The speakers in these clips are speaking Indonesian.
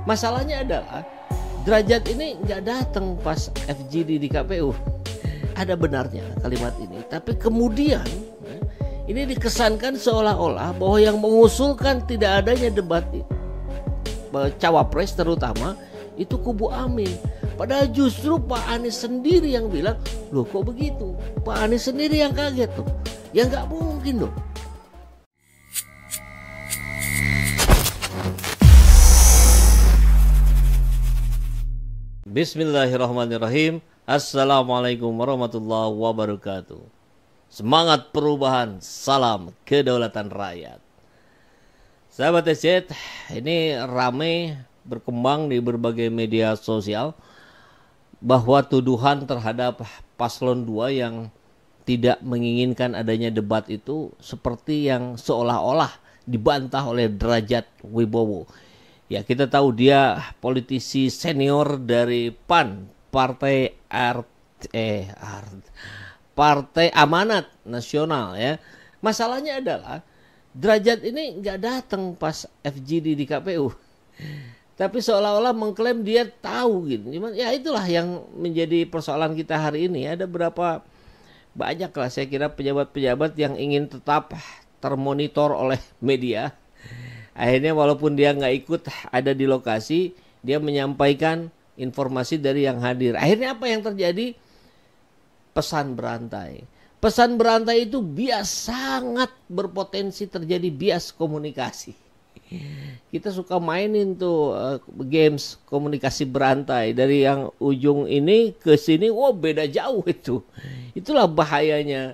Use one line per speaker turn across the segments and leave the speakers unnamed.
Masalahnya adalah Derajat ini nggak datang pas FGD di KPU. Ada benarnya kalimat ini, tapi kemudian ini dikesankan seolah-olah bahwa yang mengusulkan tidak adanya debat cawapres terutama itu kubu Amin. Padahal justru Pak Anies sendiri yang bilang, loh kok begitu? Pak Anies sendiri yang kaget tuh. Ya nggak mungkin dong. Bismillahirrahmanirrahim. Assalamualaikum warahmatullahi wabarakatuh. Semangat perubahan, salam kedaulatan rakyat. Sahabat SC, ini ramai berkembang di berbagai media sosial bahwa tuduhan terhadap paslon 2 yang tidak menginginkan adanya debat itu seperti yang seolah-olah dibantah oleh Derajat Wibowo. Ya, kita tahu dia politisi senior dari PAN, Partai Amanat Nasional ya. Masalahnya adalah Derajat ini nggak datang pas FGD di KPU. Tapi seolah-olah mengklaim dia tahu gitu. Cuman ya itulah yang menjadi persoalan kita hari ini. Ada berapa banyak lah saya kira pejabat-pejabat yang ingin tetap termonitor oleh media. Akhirnya walaupun dia nggak ikut ada di lokasi, dia menyampaikan informasi dari yang hadir. Akhirnya apa yang terjadi? Pesan berantai. Pesan berantai itu sangat berpotensi terjadi bias komunikasi. Kita suka mainin tuh games komunikasi berantai. Dari yang ujung ini ke sini, wah beda jauh itu. Itulah bahayanya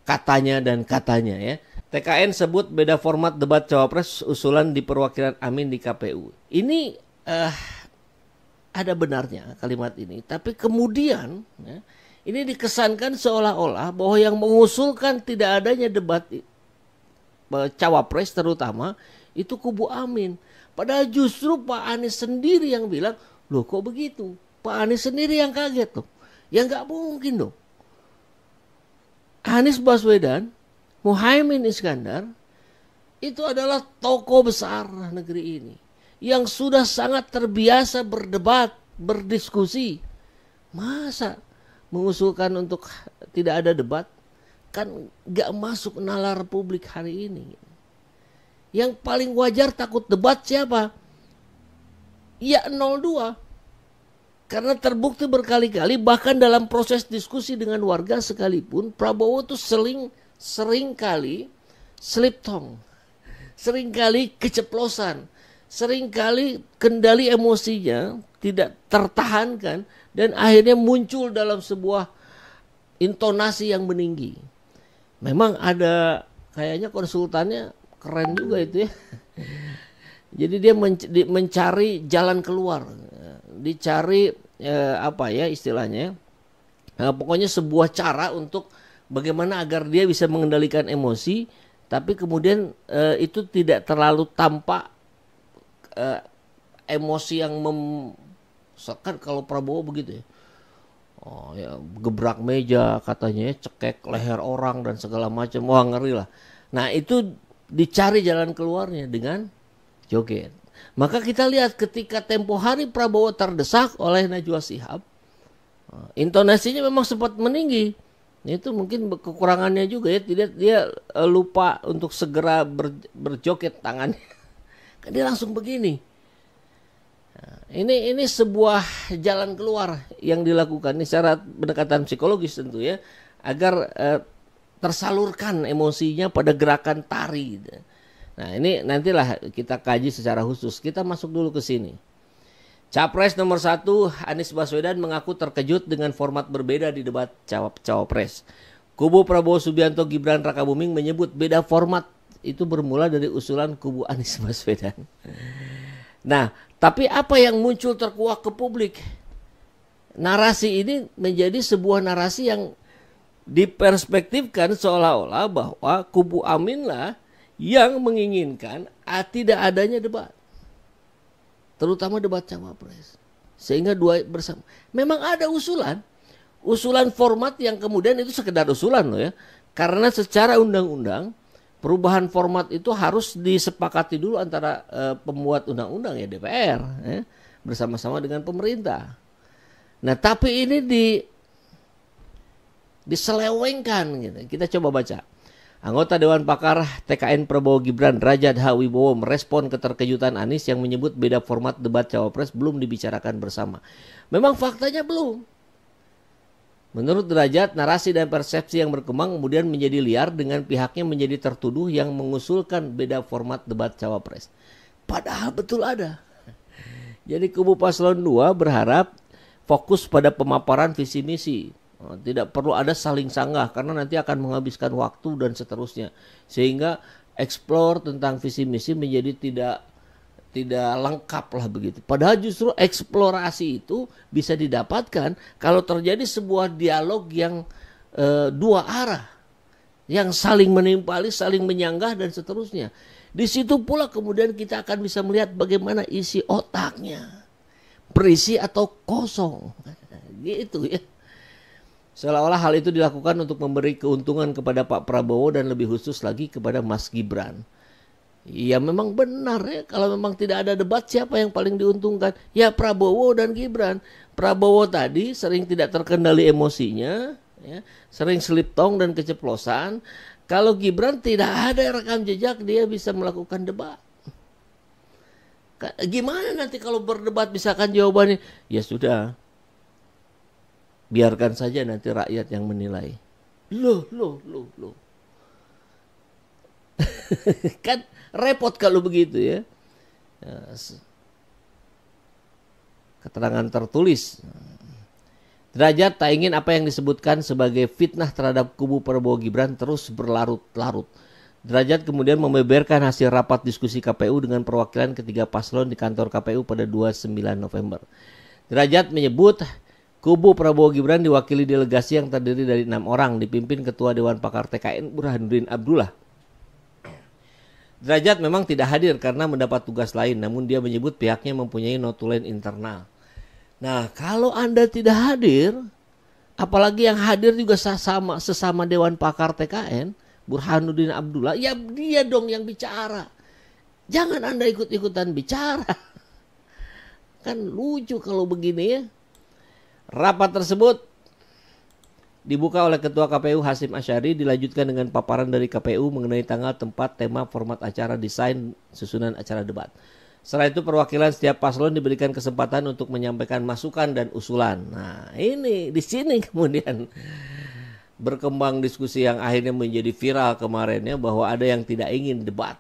katanya dan katanya ya. TKN sebut beda format debat cawapres usulan di perwakilan Amin di KPU. Ini ada benarnya kalimat ini, tapi kemudian ya, ini dikesankan seolah-olah bahwa yang mengusulkan tidak adanya debat cawapres terutama itu kubu Amin. Padahal justru Pak Anies sendiri yang bilang, loh kok begitu? Pak Anies sendiri yang kaget tuh. Ya nggak mungkin dong. Anies Baswedan, Muhaimin Iskandar itu adalah tokoh besar negeri ini yang sudah sangat terbiasa berdebat, berdiskusi. Masa mengusulkan untuk tidak ada debat? Kan gak masuk nalar publik hari ini. Yang paling wajar takut debat siapa? Ya 02. Karena terbukti berkali-kali bahkan dalam proses diskusi dengan warga sekalipun Prabowo tuh sering kali slip tongue, sering kali keceplosan, sering kali kendali emosinya tidak tertahankan dan akhirnya muncul dalam sebuah intonasi yang meninggi. Memang ada kayaknya konsultannya keren juga itu ya. Jadi dia mencari jalan keluar, dicari apa ya istilahnya, pokoknya sebuah cara untuk bagaimana agar dia bisa mengendalikan emosi, tapi kemudian itu tidak terlalu tampak emosi yang kan kalau Prabowo begitu ya. Oh ya, gebrak meja katanya, cekek leher orang dan segala macam. Wah ngeri lah. Nah itu dicari jalan keluarnya dengan joget. Maka kita lihat ketika tempo hari Prabowo terdesak oleh Najwa Shihab, intonasinya memang sempat meninggi. Itu mungkin kekurangannya juga ya, dia lupa untuk segera berjoget tangannya. Kan dia langsung begini. Nah, ini sebuah jalan keluar yang dilakukan ini secara pendekatan psikologis tentu ya, agar tersalurkan emosinya pada gerakan tari. Nah, ini nantilah kita kaji secara khusus. Kita masuk dulu ke sini. Capres nomor 1 Anies Baswedan mengaku terkejut dengan format berbeda di debat cawapres. Kubu Prabowo Subianto Gibran Rakabuming menyebut beda format itu bermula dari usulan kubu Anies Baswedan. Nah, tapi apa yang muncul terkuak ke publik? Narasi ini menjadi sebuah narasi yang diperspektifkan seolah-olah bahwa kubu Amin lah yang menginginkan tidak adanya debat. Terutama debat cawapres. Sehingga dua bersama. Memang ada usulan format yang kemudian itu sekedar usulan loh ya. Karena secara undang-undang perubahan format itu harus disepakati dulu antara pembuat undang-undang ya DPR ya, bersama-sama dengan pemerintah. Nah, tapi ini diselewengkan gitu. Kita coba baca. Anggota Dewan Pakar TKN Prabowo Gibran Derajat H. Wibowo merespon keterkejutan Anies yang menyebut beda format debat Cawapres belum dibicarakan bersama. Memang faktanya belum. Menurut Derajat, narasi dan persepsi yang berkembang kemudian menjadi liar dengan pihaknya menjadi tertuduh yang mengusulkan beda format debat Cawapres. Padahal betul ada. Jadi kubu paslon 2 berharap fokus pada pemaparan visi misi. Tidak perlu ada saling sanggah karena nanti akan menghabiskan waktu dan seterusnya. Sehingga explore tentang visi misi menjadi tidak lengkap lah begitu. Padahal justru eksplorasi itu bisa didapatkan kalau terjadi sebuah dialog yang dua arah, yang saling menimpali, saling menyanggah dan seterusnya. Di situ pula kemudian kita akan bisa melihat bagaimana isi otaknya, berisi atau kosong, gitu ya. Seolah-olah hal itu dilakukan untuk memberi keuntungan kepada Pak Prabowo dan lebih khusus lagi kepada Mas Gibran. Ya memang benar ya, kalau memang tidak ada debat siapa yang paling diuntungkan? Ya Prabowo dan Gibran. Prabowo tadi sering tidak terkendali emosinya, ya, sering slip tong dan keceplosan. Kalau Gibran tidak ada rekam jejak, dia bisa melakukan debat. Gimana nanti kalau berdebat misalkan jawabannya? Ya sudah, biarkan saja nanti rakyat yang menilai. Loh. Kan repot kalau begitu ya. Keterangan tertulis. Derajat tak ingin apa yang disebutkan sebagai fitnah terhadap kubu Prabowo Gibran terus berlarut-larut. Derajat kemudian membeberkan hasil rapat diskusi KPU dengan perwakilan ketiga paslon di kantor KPU pada 29 November. Derajat menyebut kubu Prabowo Gibran diwakili delegasi yang terdiri dari 6 orang dipimpin Ketua Dewan Pakar TKN Burhanuddin Abdullah. Derajat memang tidak hadir karena mendapat tugas lain, namun dia menyebut pihaknya mempunyai notulen internal. Nah, kalau Anda tidak hadir, apalagi yang hadir juga sesama Dewan Pakar TKN, Burhanuddin Abdullah, ya dia dong yang bicara. Jangan Anda ikut-ikutan bicara. Kan lucu kalau begini ya. Rapat tersebut dibuka oleh Ketua KPU Hasyim Asyari, dilanjutkan dengan paparan dari KPU mengenai tanggal, tempat, tema, format acara, desain, susunan acara debat. Setelah itu perwakilan setiap paslon diberikan kesempatan untuk menyampaikan masukan dan usulan. Nah ini di sini kemudian berkembang diskusi yang akhirnya menjadi viral kemarinnya bahwa ada yang tidak ingin debat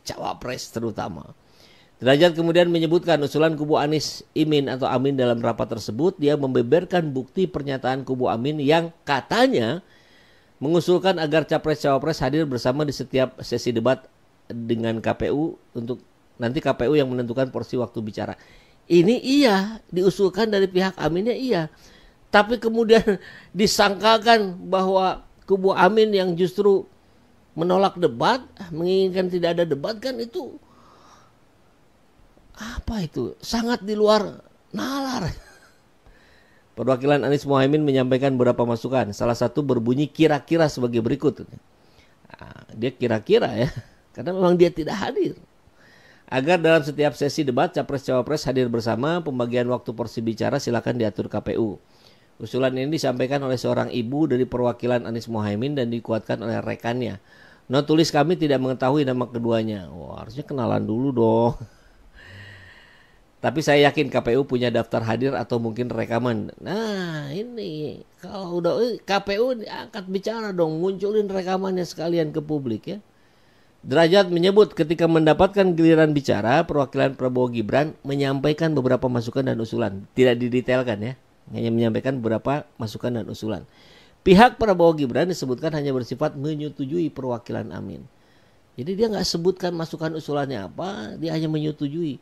Cawapres terutama. Derajat kemudian menyebutkan usulan kubu Anies Imin atau Amin dalam rapat tersebut. Dia membeberkan bukti pernyataan kubu Amin yang katanya mengusulkan agar Capres-Cawapres hadir bersama di setiap sesi debat dengan KPU untuk nanti KPU yang menentukan porsi waktu bicara. Ini iya, diusulkan dari pihak Aminnya iya. Tapi kemudian disangkakan bahwa kubu Amin yang justru menolak debat, menginginkan tidak ada debat, kan itu apa itu? Sangat di luar nalar. Perwakilan Anies Mohaimin menyampaikan beberapa masukan. Salah satu berbunyi kira-kira sebagai berikut. Nah, dia kira-kira ya, karena memang dia tidak hadir. Agar dalam setiap sesi debat Capres-Cawapres hadir bersama, pembagian waktu porsi bicara silakan diatur KPU. Usulan ini disampaikan oleh seorang ibu dari perwakilan Anies Mohaimin dan dikuatkan oleh rekannya. Not tulis kami tidak mengetahui nama keduanya. Wah, harusnya kenalan dulu dong. Tapi saya yakin KPU punya daftar hadir atau mungkin rekaman. Nah ini kalau udah KPU angkat bicara dong, munculin rekamannya sekalian ke publik ya. Derajat menyebut ketika mendapatkan giliran bicara, perwakilan Prabowo Gibran menyampaikan beberapa masukan dan usulan. Tidak didetailkan ya, hanya menyampaikan beberapa masukan dan usulan. Pihak Prabowo Gibran disebutkan hanya bersifat menyetujui perwakilan Amin. Jadi dia nggak sebutkan masukan usulannya apa, dia hanya menyetujui.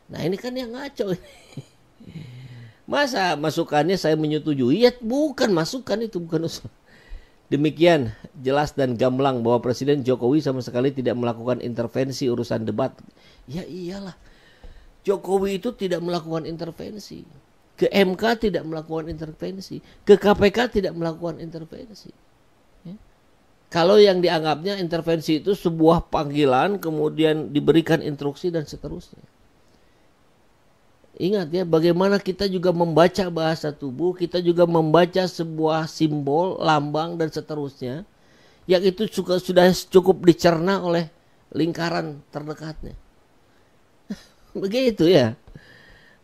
Nah ini kan yang ngaco. Masa masukannya saya menyetujui? Ya bukan masukan, itu bukan usul. Demikian jelas dan gamblang bahwa Presiden Jokowi sama sekali tidak melakukan intervensi urusan debat. Ya iyalah, Jokowi itu tidak melakukan intervensi. Ke MK tidak melakukan intervensi. Ke KPK tidak melakukan intervensi. Ya. Kalau yang dianggapnya intervensi itu sebuah panggilan, kemudian diberikan instruksi dan seterusnya. Ingat ya, bagaimana kita juga membaca bahasa tubuh, kita juga membaca sebuah simbol, lambang, dan seterusnya. Yang itu sudah cukup dicerna oleh lingkaran terdekatnya. Begitu ya.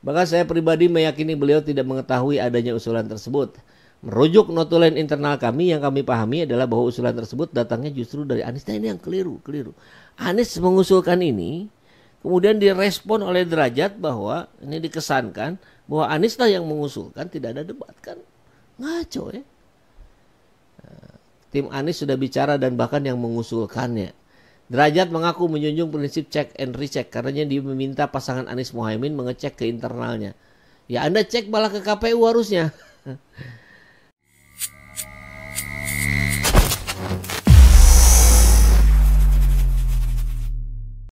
Maka saya pribadi meyakini beliau tidak mengetahui adanya usulan tersebut. Merujuk notulen internal kami, yang kami pahami adalah bahwa usulan tersebut datangnya justru dari Anies. Nah, ini yang keliru. Anies mengusulkan ini, kemudian direspon oleh Derajat bahwa ini dikesankan bahwa Anies lah yang mengusulkan, tidak ada debat kan. Ngaco ya. Tim Anies sudah bicara dan bahkan yang mengusulkannya. Derajat mengaku menjunjung prinsip check and recheck karena dia meminta pasangan Anies Mohaimin mengecek ke internalnya. Ya Anda cek malah ke KPU harusnya.